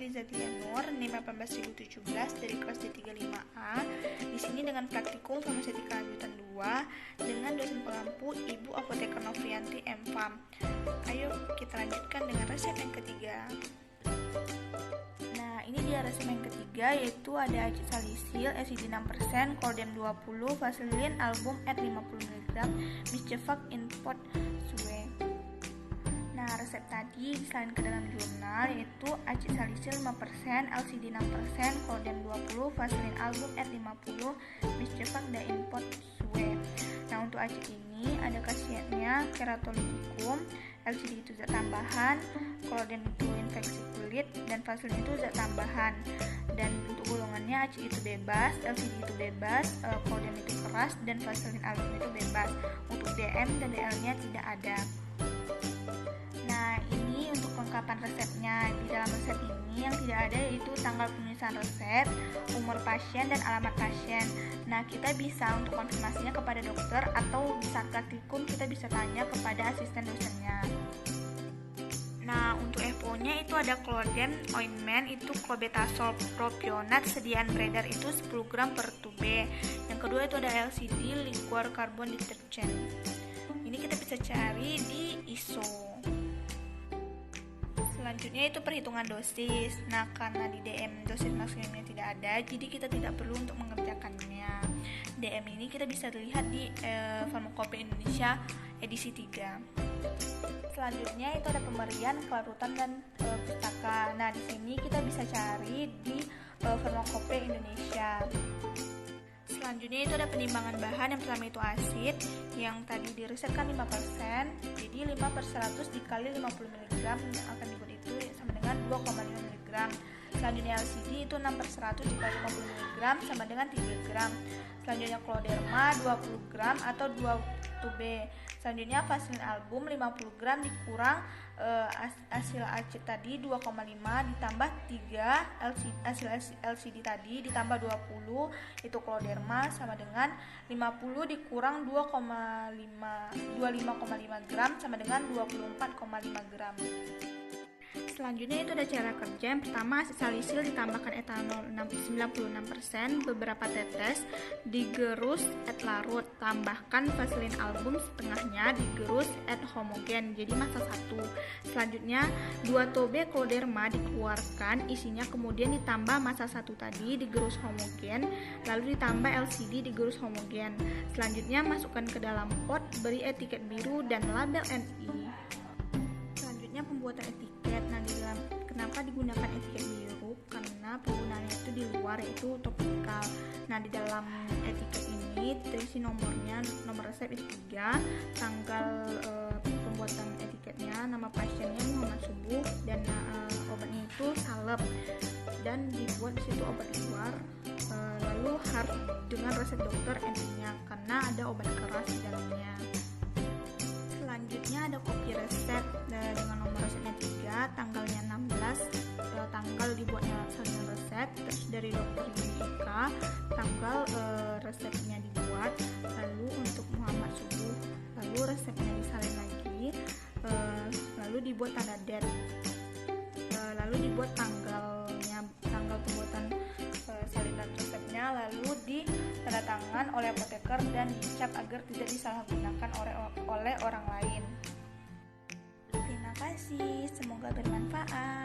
Eliza Dianur, NIM 18017 dari kelas D35A. Di sini dengan praktikum farmaseutika lanjutan 2 dengan dosen pengampu Ibu Apoteker Novrianti M.Pharm. Ayo kita lanjutkan dengan resep yang ketiga. Nah, ini dia resep yang ketiga, yaitu ada acid salisil, SID 6%, Cordem 20, Vaseline Album at 50mg, Miscevac Import Sue. Nah, resep tadi disalin ke dalam jurnal, yaitu acid salisil 5%, LCD 6%, Cordem 20, Vaseline Album at 50, Miscevac da Import Sue. Nah, untuk acid ini ada khasiatnya keratolitikum, LCD itu zat tambahan, Cordem itu infeksi kulit, dan Vaseline itu zat tambahan. Dan untuk golongannya acid itu bebas, LCD itu bebas, Cordem itu keras, dan Vaseline album itu bebas. Untuk DM dan DL-nya tidak ada. Nah, ini untuk kelengkapan resepnya. Di dalam resep ini yang tidak ada yaitu tanggal penulisan resep, umur pasien, dan alamat pasien. Nah, kita bisa untuk konfirmasinya kepada dokter atau di saat praktikum kita bisa tanya kepada asisten dosennya. Nah, untuk FO-nya itu ada Clorden ointment itu clobetasol propionat sediaan beredar itu 10 gram per tube. Yang kedua itu ada LCD liquor carbon detergent. Ini kita bisa cari di ISO. Selanjutnya itu perhitungan dosis. Nah, karena di DM dosis maksimumnya tidak ada, jadi kita tidak perlu untuk mengerjakannya. DM ini kita bisa lihat di Farmakope Indonesia edisi 3. Selanjutnya itu ada pemberian kelarutan dan pustaka. Nah, di sini kita bisa cari di Farmakope Indonesia. Selanjutnya itu ada penimbangan bahan. Yang pertama itu asid, yang tadi di resep kan 5%, jadi 5/100 dikali 50mg yang akan dibuat itu sama dengan 2,5 mg. Selanjutnya LCD itu 6/100 dikali 50mg sama dengan 3 gram. Selanjutnya Cloderma 20 gram atau 2 tube. Selanjutnya Vaseline album 50 gram dikurang hasil acid tadi 2,5 ditambah 3 hasil LCD tadi ditambah 20 itu Cloderma sama dengan 50 dikurang 25,5 gram sama dengan 24,5 gram. Selanjutnya itu ada cara kerja. Yang pertama, asid salisil ditambahkan etanol 96%, beberapa tetes, digerus et larut, tambahkan Vaseline album setengahnya, digerus et homogen, jadi massa 1. Selanjutnya 2 tobe Cloderma dikeluarkan, isinya kemudian ditambah massa 1 tadi, digerus homogen, lalu ditambah LCD digerus homogen. Selanjutnya masukkan ke dalam pot, beri etiket biru dan label NI. Selanjutnya pembuatan etiket. Nah, di dalam kenapa digunakan etiket biru? Karena penggunaannya itu di luar, yaitu topikal. Nah, di dalam etiket ini terisi nomornya, nomor resep itu 3, tanggal pembuatan etiketnya, nama pasiennya Muhammad Subuh, dan obatnya itu salep, dan dibuat di situ obat luar. Lalu harus dengan resep dokter NI-nya karena ada obat keras di dalamnya. Selanjutnya ada kopi resep dengan nomor resepnya 3, tanggalnya 16, tanggal dibuatnya salinan resep, terus dari dokter Yunifika, tanggal resepnya dibuat, lalu untuk Muhammad Subuh, lalu resepnya disalin lagi, lalu dibuat tanda date, lalu dibuat tanggal pembuatan salinan resepnya, lalu ditanda tangan oleh apoteker dan dicap agar tidak disalahgunakan oleh orang lain. Terima kasih, semoga bermanfaat.